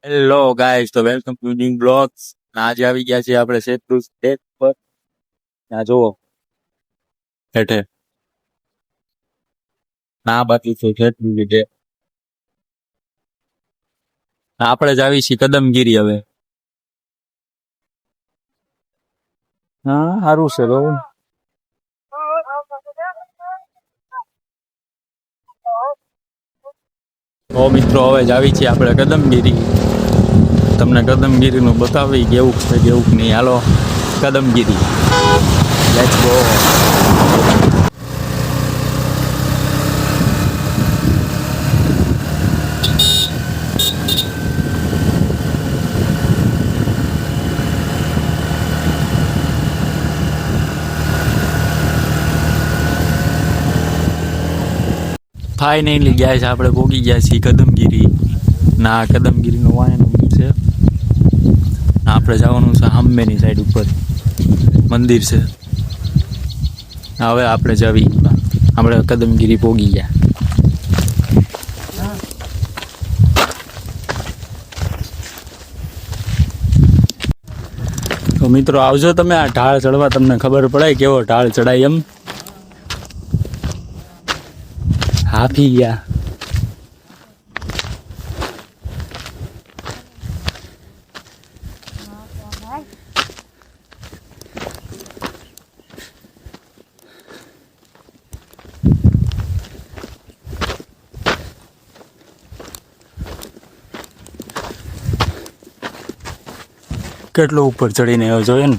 Hello guys, તો welcome to new blogs. આજે આવી ગયા છીએ આપણે શેત્રુંજ સ્ટેજ પર. ત્યાં જુઓ હેઠે ના બાકી છે શેત્રુંજ લીધે. આપણે જ આવી છીએ કદમગીરી હવે. હા, સારું છે બહુ. તો મિત્રો હવે જ આવી છીએ આપણે કદમગીરી. તમને કદમગીરીનું બતાવી કેવું છે કેવું નહીં. હાલો કદમગીરી, લેટ્સ ગો. ફાઇનલી ગયા છે આપણે પોગી ગયા છીએ કદમગીરી. ના કદમગીરીનું વાયનું છે. આપણે જવાનું છે હાંબેની સાઈડ ઉપર મંદિર છે. હવે આપણે જવી આપણે કદમગીરી પોગી ગયા. તો મિત્રો આવજો તમે આ ઢાળ ચડવા, તમને ખબર પડે કેવો ઢાળ ચડાય એમ. હાફી ગયા. કેટલો ઉપર ચડીને આવ્યો જોઈએ ને.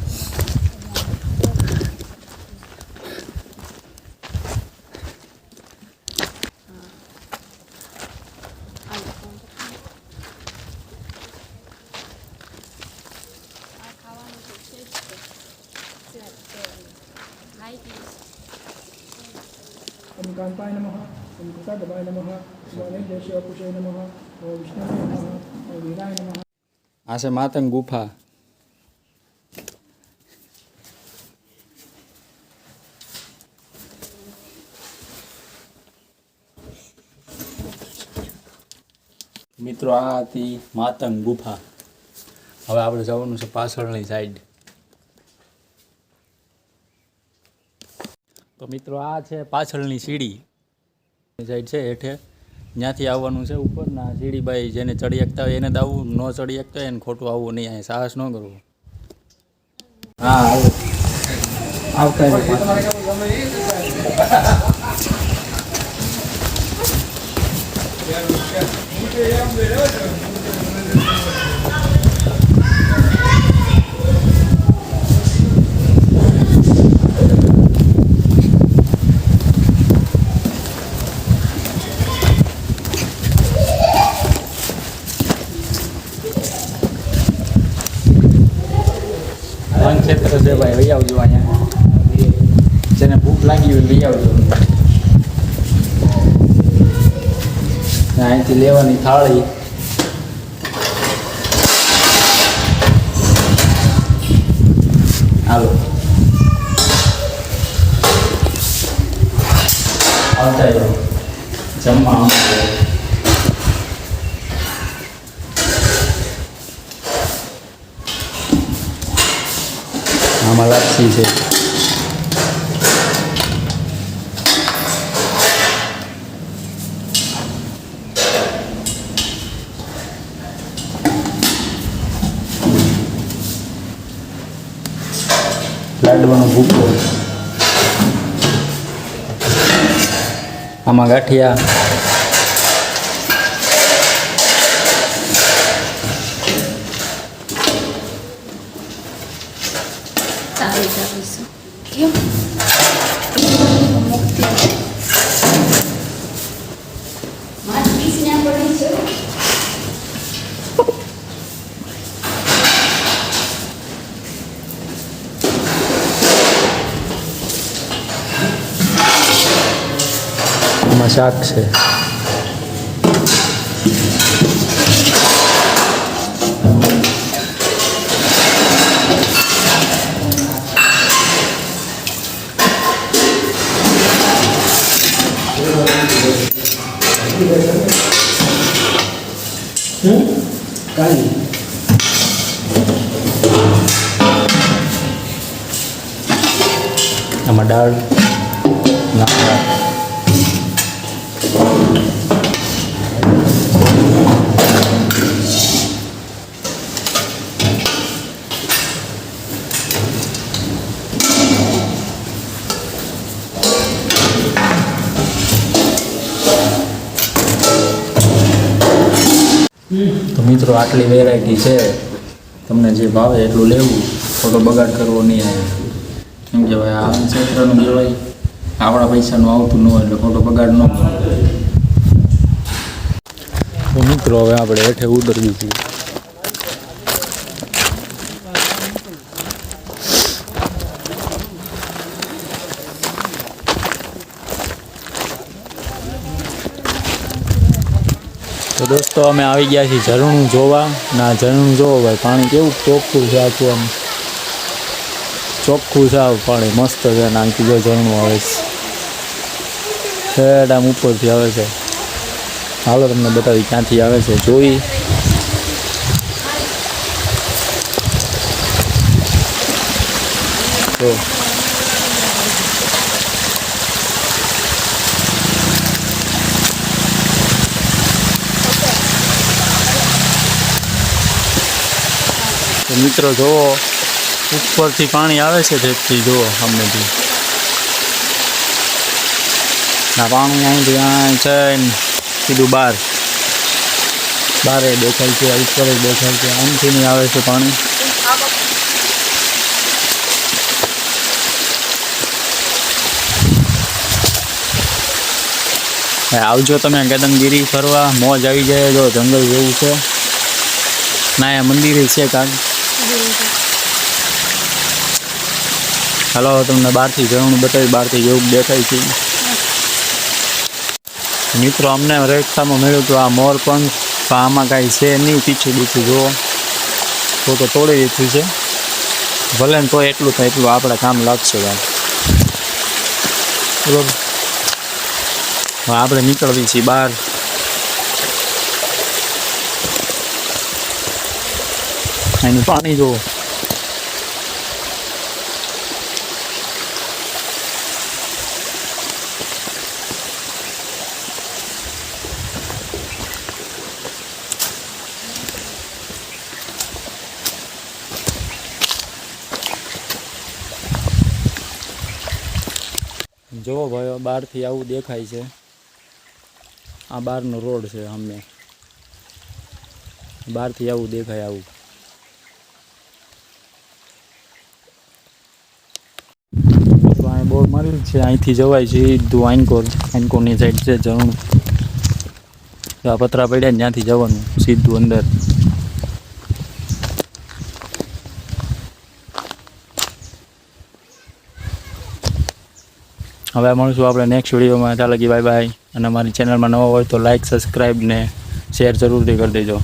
ओम कांताय नमः, ओम कृतगवाय नमः, ओम अनेकेश्वर पुषे नमः, ओम विष्णवे नमः, ओम वीराय नमः। આ છે માતંગ ગુફા. મિત્રો આ હતી માતંગ ગુફા. હવે આપણે જવાનું છે પાછળની સાઈડ. તો મિત્રો આ છે પાછળની સીડી સાઈડ છે હેઠે. ત્યાંથી આવવાનું છે ઉપર. ના સીડી ભાઈ જેને ચડી શકતા હોય એને જ આવવું, ન ચડી શકતા હોય એને ખોટું આવવું નહીં. અહીં સાહસ ન કરવું. હા આવતા ક્ષેત્ર છે ભાઈ, લઈ આવજો. અહીંયા જેને ભૂખ લાગી હોય લઈ આવજો. અહીંથી લેવાની થાળી. હાલો આવતા જાઓ જમવા. આમાં લાપસી છે. લાડવાનો ભૂકો. આમાં ગાંઠિયા. આમાં શાક છે. કાલે આવી આમાં દાળ નાખવા તો મિત્રો આટલી વેરાયટી છે તમને જે ભાવે એટલું લેવું ખોટો બગાડ કરવો નહીં આવે કેમ કે ભાઈ આ ક્ષેત્રનું કહેવાય આપણા પૈસાનું આવતું ન હોય એટલે ખોટો બગાડ ન કરો તો મિત્રો હવે આપણે હેઠે ઉતરવી છીએ તો દોસ્તો અમે આવી ગયા છીએ ઝરણું જોવા ના ઝરણું જોવો ભાઈ પાણી કેવું ચોખ્ખું છે આખું આમ ચોખ્ખું છે પાણી મસ્ત છે અને આમ જો ઝરણું આવે છે આમ ઉપરથી આવે છે હાલો તમને બતાવી ક્યાંથી આવે છે જોઈ તો મિત્રો જુઓ ઉપરથી પાણી આવે છે તેથી જુઓ સામેથી ના પાણી અહીંથી અહીં છે સીધું બારે દેખાય છે ઉપર જ દેખાય છે અહીંથી નહીં આવે છે પાણી આવજો તમે કદમગીરી ફરવા મોજ આવી જાય જો જંગલ જેવું છે ના એ મંદિર છે કાંક હાલો તમને બહારથી ઝરણું બતાવી બહારથી જેવું દેખાય છે મિત્રો અમને રસ્તામાં મળ્યું હતું આ મોરપંખ પણ આમાં કાંઈ છે નહીં પીછું બીછું જુઓ તો તોડી દીધું છે ભલે ને તો એટલું થાય એટલું આપણે કામ લાગશે ભાઈ બરોબર હવે આપણે નીકળવી છીએ બહાર એનું પાણી જુઓ જુઓ ભાઈઓ બહારથી આવું દેખાય છે આ બહારનો રોડ છે સામે બહારથી આવું દેખાય આવું બોર્ડ માર્યું છે અહીંથી જવાય છે સીધું આઈનકોરની સાઈડ છે ઝરણું આ પતરા પડ્યા ને ત્યાંથી જવાનું સીધું અંદર હવે મળશું આપણે નેક્સ્ટ વિડીયોમાં ત્યાં લગી બાય બાય અને અમારી ચેનલમાં નવા હોય તો લાઈક સબસ્ક્રાઈબ ને શેર જરૂરથી કરી દેજો